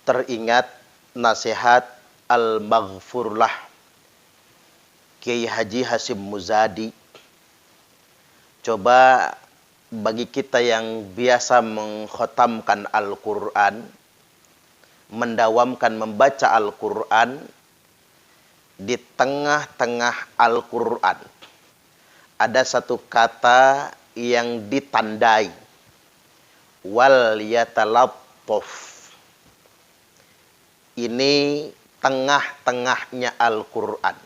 teringat nasihat Al-Maghfurlah Kiai Haji Hasyim Muzadi. Coba bagi kita yang biasa mengkhatamkan Al-Quran, mendawamkan membaca Al-Quran, di tengah-tengah Al-Quran ada satu kata yang ditandai, wal yatalattaf. Ini tengah-tengahnya Al-Quran.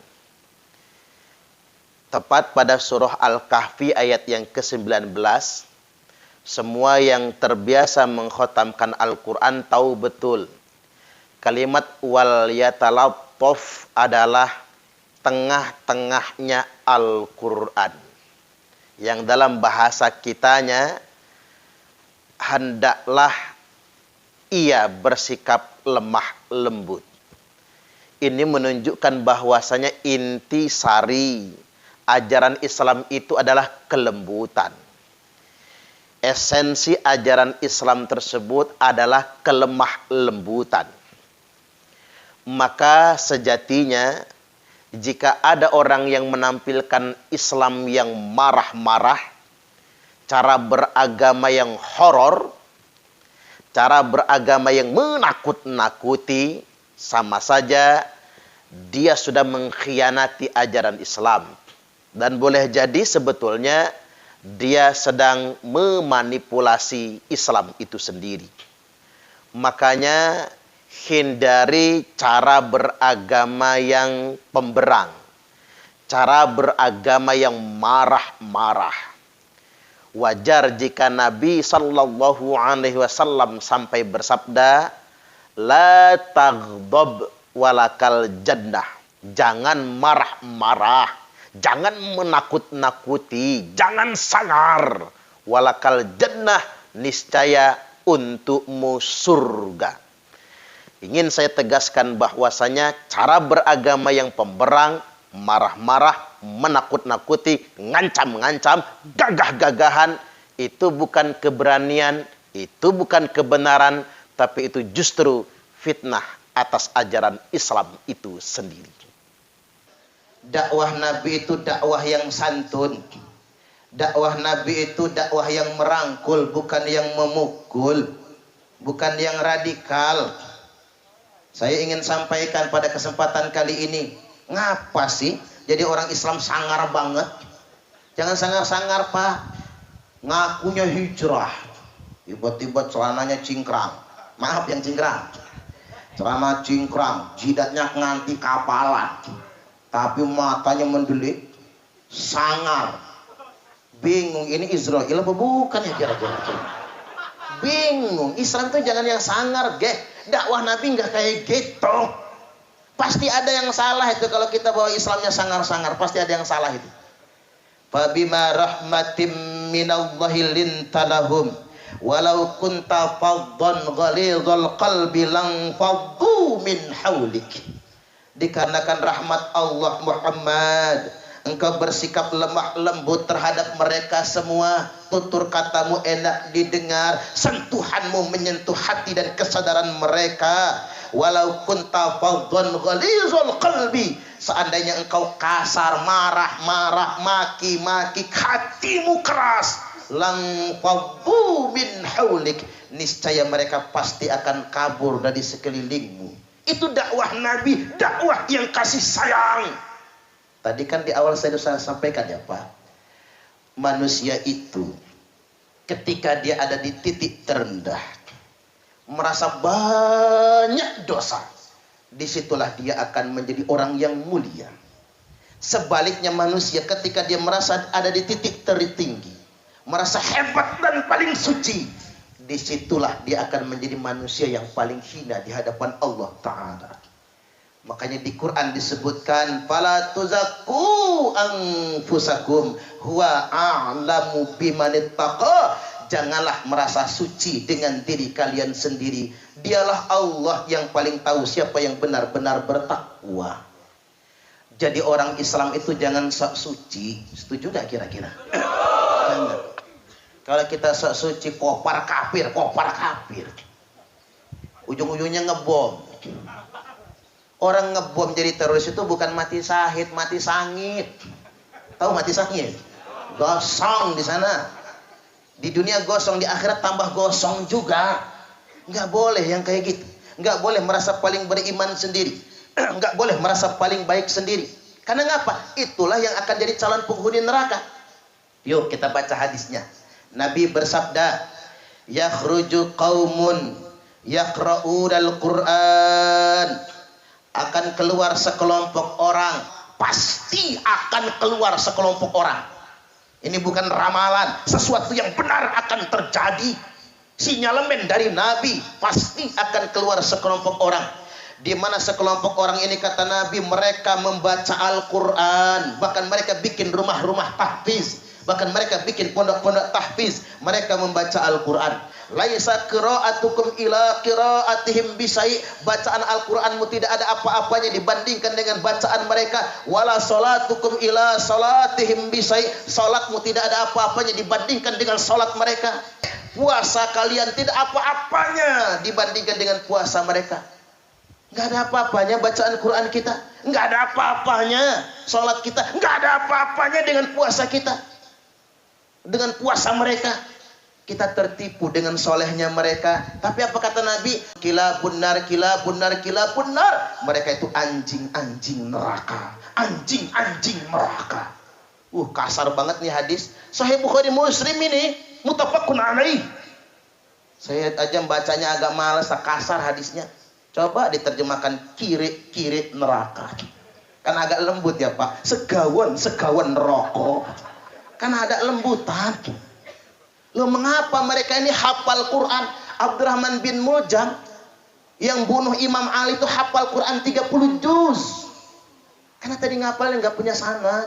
Tepat pada surah Al-Kahfi ayat yang ke-19. Semua yang terbiasa mengkhatamkan Al-Quran tahu betul kalimat wal yatalattaf adalah tengah-tengahnya Al-Quran, yang dalam bahasa kitanya hendaklah ia bersikap lemah lembut. Ini menunjukkan bahwasanya inti sari ajaran Islam itu adalah kelembutan. Esensi ajaran Islam tersebut adalah kelemah lembutan. Maka sejatinya jika ada orang yang menampilkan Islam yang marah-marah, cara beragama yang horor, cara beragama yang menakut-nakuti, sama saja dia sudah mengkhianati ajaran Islam. Dan boleh jadi sebetulnya dia sedang memanipulasi Islam itu sendiri. Makanya hindari cara beragama yang pemberang, cara beragama yang marah-marah. Wajar jika Nabi Sallallahu Alaihi Wasallam sampai bersabda, la taghdab walakal jannah. Jangan marah-marah, jangan menakut-nakuti, jangan sangar. Walakal jannah, niscaya untukmu surga. Ingin saya tegaskan bahwasanya cara beragama yang pemberang, marah-marah, menakut-nakuti, ngancam-ngancam, gagah-gagahan, itu bukan keberanian, itu bukan kebenaran, tapi itu justru fitnah atas ajaran Islam itu sendiri. Dakwah Nabi itu dakwah yang santun. Dakwah Nabi itu dakwah yang merangkul, bukan yang memukul, bukan yang radikal. Saya ingin sampaikan pada kesempatan kali ini, ngapa sih jadi orang Islam sangar banget? Jangan sangar-sangar, Pak. Ngakunya hijrah, tiba-tiba celananya cingkrang. Maaf yang cingkrang. Celana cingkrang, jidatnya nganti kapalan, tapi matanya mendelik, sangar. Bingung, ini Israel apa bukan ya kira-kira? Bingung. Islam itu jangan yang sangar, gek. Dakwah Nabi nggak kayak gitu. Pasti ada yang salah itu kalau kita bawa Islamnya sangar-sangar, pasti ada yang salah itu. Fabima rahmatim minallahi lintalahum walau kunta faddan ghalidhal qalbi lang faddu min haulik. Dikarenakan rahmat Allah Muhammad, engkau bersikap lemah lembut terhadap mereka semua. Tutur katamu enak didengar, sentuhanmu menyentuh hati dan kesadaran mereka. Walau kunta faddan ghalizul qalbi, seandainya engkau kasar, marah-marah, maki-maki, hatimu keras, lang faddu min haulik, niscaya mereka pasti akan kabur dari sekelilingmu. Itu dakwah Nabi, dakwah yang kasih sayang. Tadi kan di awal saya sudah sampaikan ya Pak, manusia itu ketika dia ada di titik terendah, merasa banyak dosa, disitulah dia akan menjadi orang yang mulia. Sebaliknya manusia ketika dia merasa ada di titik tertinggi, merasa hebat dan paling suci, disitulah dia akan menjadi manusia yang paling hina di hadapan Allah Ta'ala. Makanya di Quran disebutkan, fala tuzakku anfusakum huwa a'lamu bimanittaqa. Janganlah merasa suci dengan diri kalian sendiri. Dialah Allah yang paling tahu siapa yang benar-benar bertakwa. Jadi orang Islam itu jangan sok suci. Setuju gak kira-kira? Jangan. Kalau kita sok suci, kopar kafir, kopar kafir. ujung-ujungnya ngebom. Orang ngebom jadi teroris itu bukan mati syahid, mati sangit. Tahu mati sangit? Gosong di sana. Di dunia gosong, di akhirat tambah gosong juga. Nggak boleh yang kayak gitu. Nggak boleh merasa paling beriman sendiri. Nggak boleh merasa paling baik sendiri. Karena ngapa? Itulah yang akan jadi calon penghuni neraka. Yuk kita baca hadisnya. Nabi bersabda, yakhruju qaumun yaqra'unal Qur'an. Akan keluar sekelompok orang, pasti akan keluar sekelompok orang. Ini bukan ramalan, sesuatu yang benar akan terjadi. Sinyalemen dari Nabi, pasti akan keluar sekelompok orang. Di mana sekelompok orang ini kata Nabi, mereka membaca Al-Quran, bahkan mereka bikin rumah-rumah tahfiz, bahkan mereka bikin pondok-pondok tahfiz. Mereka membaca Al-Quran. Laisa qira'atukum ila qira'atihim bisai. Bacaan Al-Quranmu tidak ada apa-apanya dibandingkan dengan bacaan mereka. Wala salatukum ila salatihim bisai. Salatmu tidak ada apa-apanya dibandingkan dengan salat mereka. Puasa kalian tidak apa-apanya dibandingkan dengan puasa mereka. Nggak ada apa-apanya bacaan Quran kita. Nggak ada apa-apanya salat kita. Nggak ada apa-apanya dengan puasa kita. Dengan puasa mereka. Kita tertipu dengan solehnya mereka. Tapi apa kata Nabi? Kilabun nar, kilabun nar, kilabun nar. Mereka itu anjing-anjing neraka. Anjing-anjing neraka. Kasar banget nih hadis. Sahih Bukhari Muslim ini. Muttafaqun alaih. Saya aja bacanya agak malas, kasar hadisnya. Coba diterjemahkan kiri-kiri neraka. Kan agak lembut ya Pak. Segawan neraka. Kan ada lembutan. Loh mengapa mereka ini hafal Quran? Abdurrahman bin Muljam yang bunuh Imam Ali itu hafal Quran 30 juz. Karena tadi ngapalnya nggak punya sanad,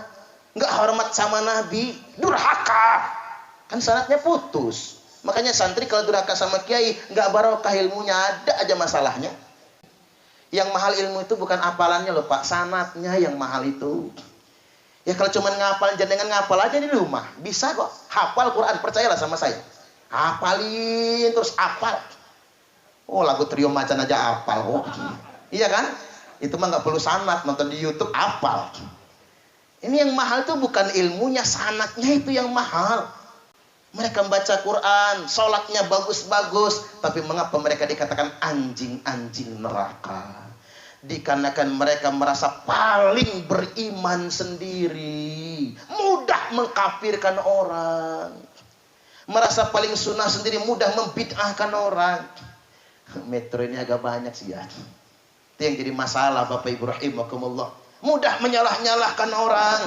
nggak hormat sama Nabi, durhaka. Kan sanadnya putus. Makanya santri kalau durhaka sama kiai nggak barokah ilmunya, ada aja masalahnya. Yang mahal ilmu itu bukan hafalannya loh Pak, sanadnya yang mahal itu. Ya kalau cuma ngapal, jenengan ngapal aja di rumah. Bisa kok. Hafal Quran, percayalah sama saya. Hafalin terus hafal. Lagu Trio Macan aja hafal kok. Iya kan? Itu mah nggak perlu sanad, nonton di YouTube hafal. Ini yang mahal tuh bukan ilmunya, sanadnya itu yang mahal. Mereka membaca Quran, sholatnya bagus-bagus, tapi mengapa mereka dikatakan anjing-anjing neraka? Dikarenakan mereka merasa paling beriman sendiri, mudah mengkafirkan orang, merasa paling sunnah sendiri, mudah membid'ahkan orang. Metro ini agak banyak sih ya. Itu yang jadi masalah Bapak Ibu rahimakumullah. Mudah menyalah-nyalahkan orang.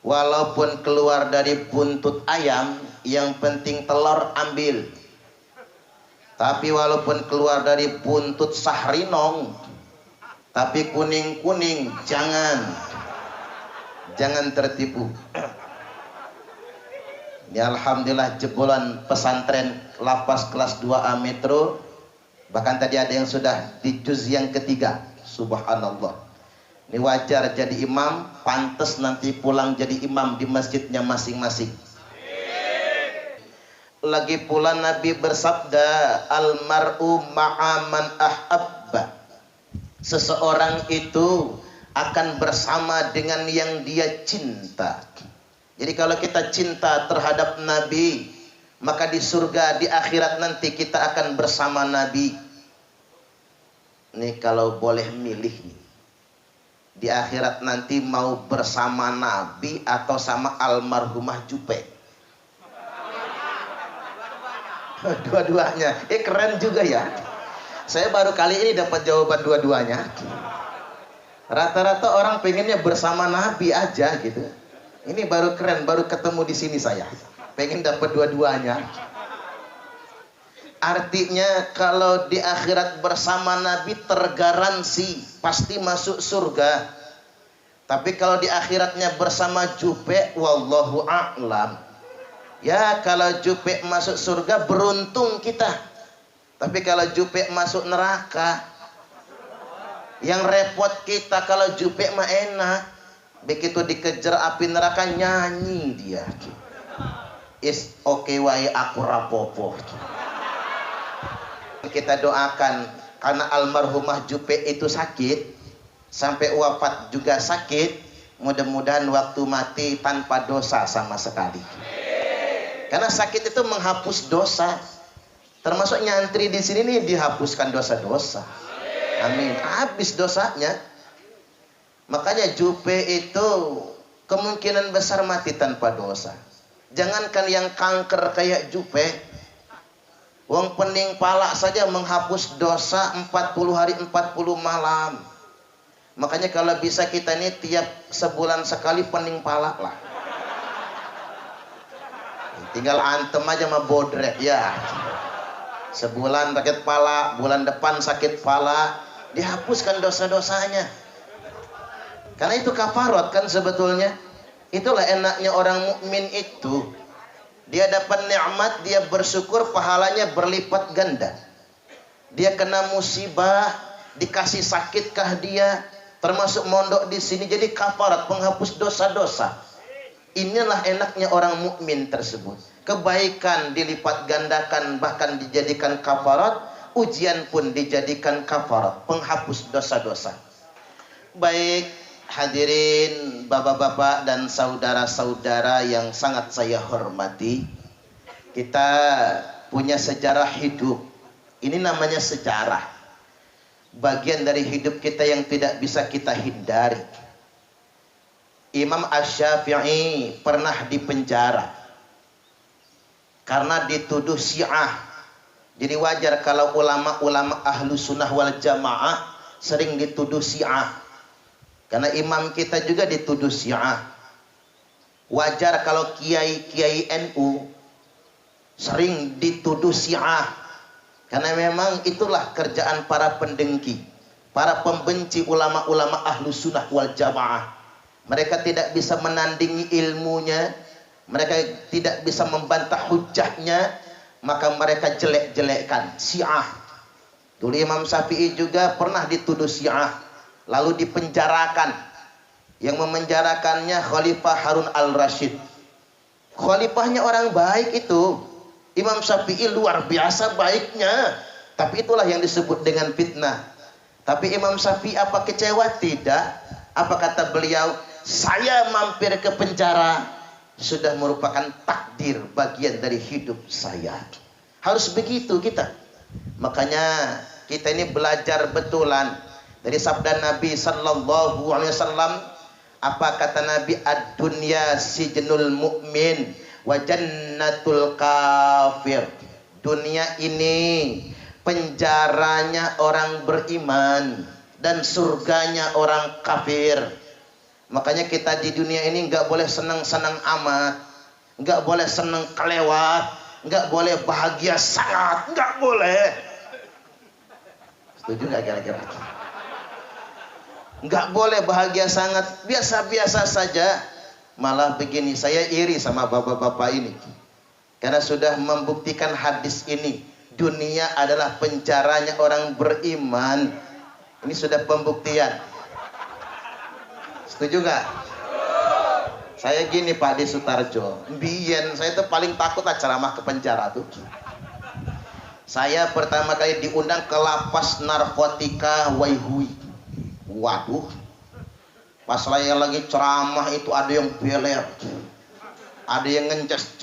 Walaupun keluar dari buntut ayam, yang penting telur ambil. Tapi walaupun keluar dari buntut sahrinong, tapi kuning-kuning, jangan tertipu. Ini alhamdulillah jebolan pesantren lapas kelas 2A Metro. Bahkan tadi ada yang sudah di juz yang ketiga. Subhanallah. Ini wajar jadi imam, pantas nanti pulang jadi imam di masjidnya masing-masing. Lagi pula Nabi bersabda, almar'u ma'aman ahabba. Seseorang itu akan bersama dengan yang dia cinta. Jadi kalau kita cinta terhadap Nabi, maka di surga, di akhirat nanti kita akan bersama Nabi. Nih kalau boleh milih nih. Di akhirat nanti mau bersama Nabi atau sama almarhumah Jupe? Dua-duanya. Keren juga ya. Saya baru kali ini dapat jawaban dua-duanya. Rata-rata orang pengennya bersama Nabi aja gitu. Ini baru keren, baru ketemu di sini saya. Pengen dapat dua-duanya. Artinya kalau di akhirat bersama Nabi tergaransi pasti masuk surga. Tapi kalau di akhiratnya bersama Jupe, wallahu a'lam. Ya kalau Jupe masuk surga beruntung kita. Tapi kalau Jupe masuk neraka, yang repot kita. Kalau Jupe mah enak. Begitu dikejar api neraka nyanyi dia. Is okay wae aku rapopo. Kita doakan karena almarhumah Jupe itu sakit sampai wafat juga sakit. Mudah-mudahan waktu mati tanpa dosa sama sekali. Karena sakit itu menghapus dosa. Termasuk nyantri di sini nih dihapuskan dosa-dosa. Amin. Habis dosanya. Makanya Jupe itu kemungkinan besar mati tanpa dosa. Jangankan yang kanker kayak Jupe, wong pening pala saja menghapus dosa 40 hari 40 malam. Makanya kalau bisa kita ini tiap sebulan sekali pening pala lah. Tinggal antem aja sama bodrek ya. Sebulan sakit pala, bulan depan sakit pala, dihapuskan dosa-dosanya. Karena itu kafarat kan sebetulnya. Itulah enaknya orang mukmin itu. Dia dapat nikmat, dia bersyukur, pahalanya berlipat ganda. Dia kena musibah, dikasih sakitkah dia, termasuk mondok di sini jadi kafarat, penghapus dosa-dosa. Inilah enaknya orang mukmin tersebut. Kebaikan dilipat gandakan, bahkan dijadikan kafarat, ujian pun dijadikan kafarat, penghapus dosa-dosa. Baik, hadirin bapak-bapak dan saudara-saudara yang sangat saya hormati, kita punya sejarah hidup. Ini namanya sejarah, bagian dari hidup kita yang tidak bisa kita hindari. Imam Asy-Syafi'i pernah dipenjara karena dituduh Syiah. Jadi wajar kalau ulama-ulama ahlu sunnah wal jamaah sering dituduh Syiah. Karena imam kita juga dituduh Syiah. Wajar kalau kiai-kiai NU sering dituduh Syiah. Karena memang itulah kerjaan para pendengki, para pembenci ulama-ulama ahlu sunnah wal jamaah. Mereka tidak bisa menandingi ilmunya, mereka tidak bisa membantah hujahnya, maka mereka jelek-jelekkan Syiah. Dulu Imam Syafi'i juga pernah dituduh Syiah, lalu dipenjarakan. Yang memenjarakannya Khalifah Harun al-Rasyid. Khalifahnya orang baik itu. Imam Syafi'i luar biasa baiknya, tapi itulah yang disebut dengan fitnah. Tapi Imam Syafi'i apa kecewa? Tidak. Apa kata beliau? Saya mampir ke penjara sudah merupakan takdir bagian dari hidup saya. Harus begitu kita. Makanya kita ini belajar betulan dari sabda Nabi sallallahu alaihi wasallam. Apa kata Nabi? Ad-dunya sijnul mu'min wa jannatul kafir. Dunia ini penjaranya orang beriman dan surganya orang kafir. Makanya kita di dunia ini nggak boleh senang-senang amat, nggak boleh senang kelewat, nggak boleh bahagia sangat, nggak boleh. Setuju nggak kira-kira? Nggak boleh bahagia sangat, biasa-biasa saja. Malah begini, saya iri sama bapak-bapak ini, karena sudah membuktikan hadis ini. Dunia adalah penjaranya orang beriman. Ini sudah pembuktian. Setuju gak? Saya gini Pak di Sutarjo, Mbien saya itu paling takut lah ceramah ke penjara tuh. Saya pertama kali diundang ke lapas narkotika Waihui. Waduh, pas saya lagi ceramah itu ada yang beler, ada yang ngences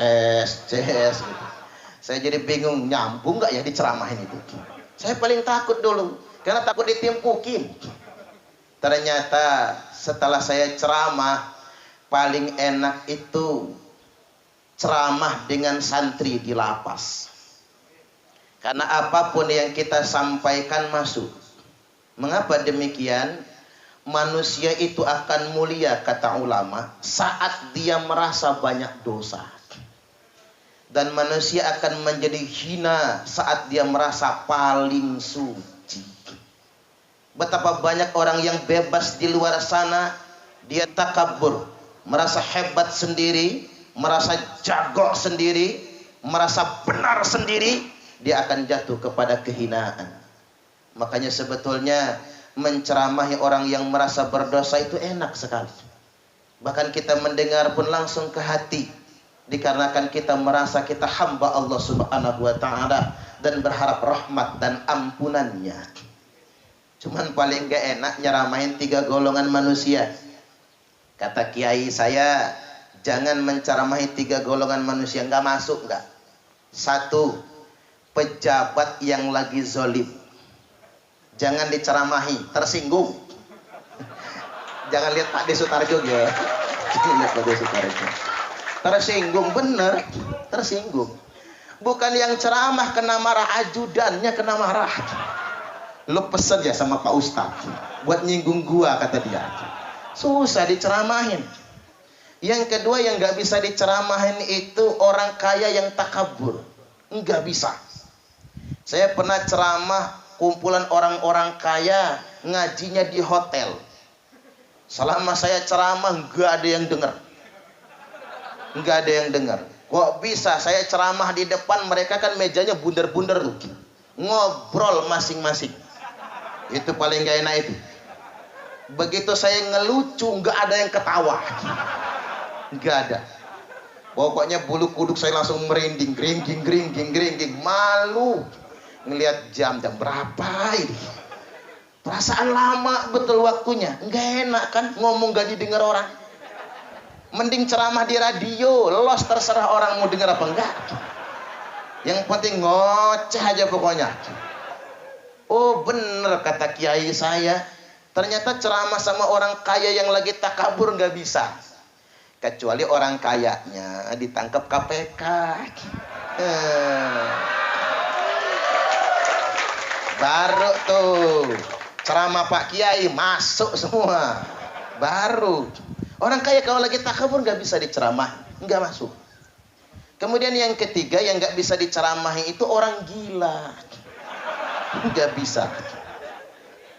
ces gitu. Saya jadi bingung, nyambung gak ya diceramahin itu. Saya paling takut dulu karena takut ditimpukin. Ternyata setelah saya ceramah, paling enak itu ceramah dengan santri di lapas. Karena apapun yang kita sampaikan masuk. Mengapa demikian? Manusia itu akan mulia, kata ulama, saat dia merasa banyak dosa. Dan manusia akan menjadi hina saat dia merasa paling suci. Betapa banyak orang yang bebas di luar sana, dia takabur, merasa hebat sendiri, merasa jago sendiri, merasa benar sendiri, dia akan jatuh kepada kehinaan. Makanya sebetulnya menceramahi orang yang merasa berdosa itu enak sekali. Bahkan kita mendengar pun langsung ke hati. Dikarenakan kita merasa kita hamba Allah Subhanahu wa Ta'ala dan berharap rahmat dan ampunannya. Cuman paling gak enak nyeramahin 3 golongan manusia. Kata kiai saya, jangan menceramahi 3 golongan manusia. Nggak masuk nggak? 1, pejabat yang lagi zolim, jangan diceramahi, tersinggung. Jangan lihat Pak Desutarjo ya. Jangan lihat Pak Desutarjo. Tersinggung, bener, tersinggung. Bukan yang ceramah kena marah, ajudannya kena marah. Lo pesen ya sama Pak Ustadz buat nyinggung gua, kata dia. Susah diceramahin. Yang kedua yang nggak bisa diceramahin itu orang kaya yang takabur. Nggak bisa. Saya pernah ceramah kumpulan orang-orang kaya, ngajinya di hotel. Selama saya ceramah nggak ada yang dengar. Nggak ada yang dengar. Kok bisa saya ceramah di depan, mereka kan mejanya bundar-bundar tuh. Ngobrol masing-masing. Itu paling gak enak itu. Begitu saya ngelucu, nggak ada yang ketawa. Nggak ada. Pokoknya bulu kuduk saya langsung merinding, gering, malu. Ngelihat jam berapa ini. Perasaan lama betul waktunya. Nggak enak kan, ngomong gak didengar orang. Mending ceramah di radio, los terserah orang mau dengar apa enggak. Yang penting ngoceh aja pokoknya. Oh bener kata kiai saya, ternyata ceramah sama orang kaya yang lagi takabur nggak bisa. Kecuali orang kayanya ditangkap KPK. Baru tuh ceramah Pak Kiai masuk semua. Baru. Orang kaya kalau lagi takabur nggak bisa diceramah, nggak masuk. Kemudian yang ketiga yang nggak bisa diceramahi itu orang gila. Nggak bisa.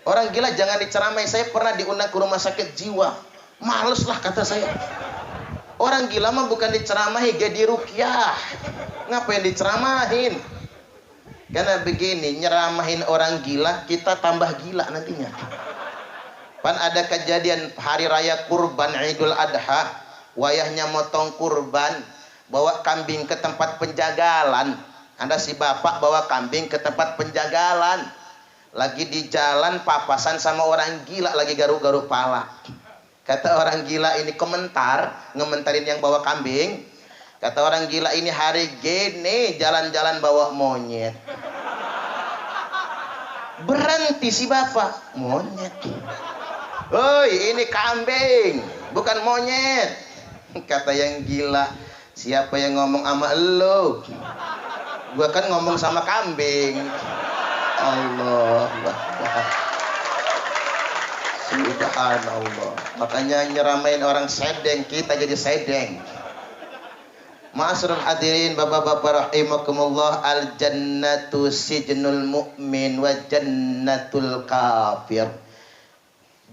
Orang gila jangan diceramahi. Saya pernah diundang ke rumah sakit jiwa. Males lah kata saya. Orang gila mah bukan diceramahi, gak diruqyah. Ngapain diceramahin? Karena begini, nyeramahin orang gila, kita tambah gila nantinya. Pan ada kejadian hari raya kurban Idul Adha, wayahnya motong kurban, bawa kambing ke tempat penjagalan. Ada si bapak bawa kambing ke tempat penjagalan. Lagi di jalan papasan sama orang gila lagi garuk-garuk pala. Kata orang gila ini ngomentarin yang bawa kambing. Kata orang gila ini hari gini jalan-jalan bawa monyet. Berhenti si bapak, monyet. Oi, ini kambing, bukan monyet. Kata yang gila, siapa yang ngomong sama elo? Gua kan ngomong sama kambing. Allah, subhanallah. Makanya nyeramain orang sedeng, kita jadi sedeng. Ma'asyiral hadirin, bapak-bapak rahimakumullah, al jannatu sijnul mu'min wa jannatul kafir.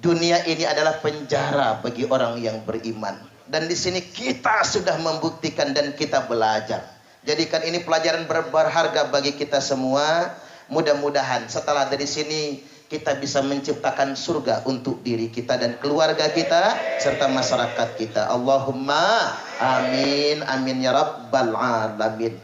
Dunia ini adalah penjara bagi orang yang beriman. Dan di sini kita sudah membuktikan dan kita belajar. Jadikan ini pelajaran berharga bagi kita semua. Mudah-mudahan setelah dari sini kita bisa menciptakan surga untuk diri kita dan keluarga kita serta masyarakat kita. Allahumma amin amin ya rabbal alamin.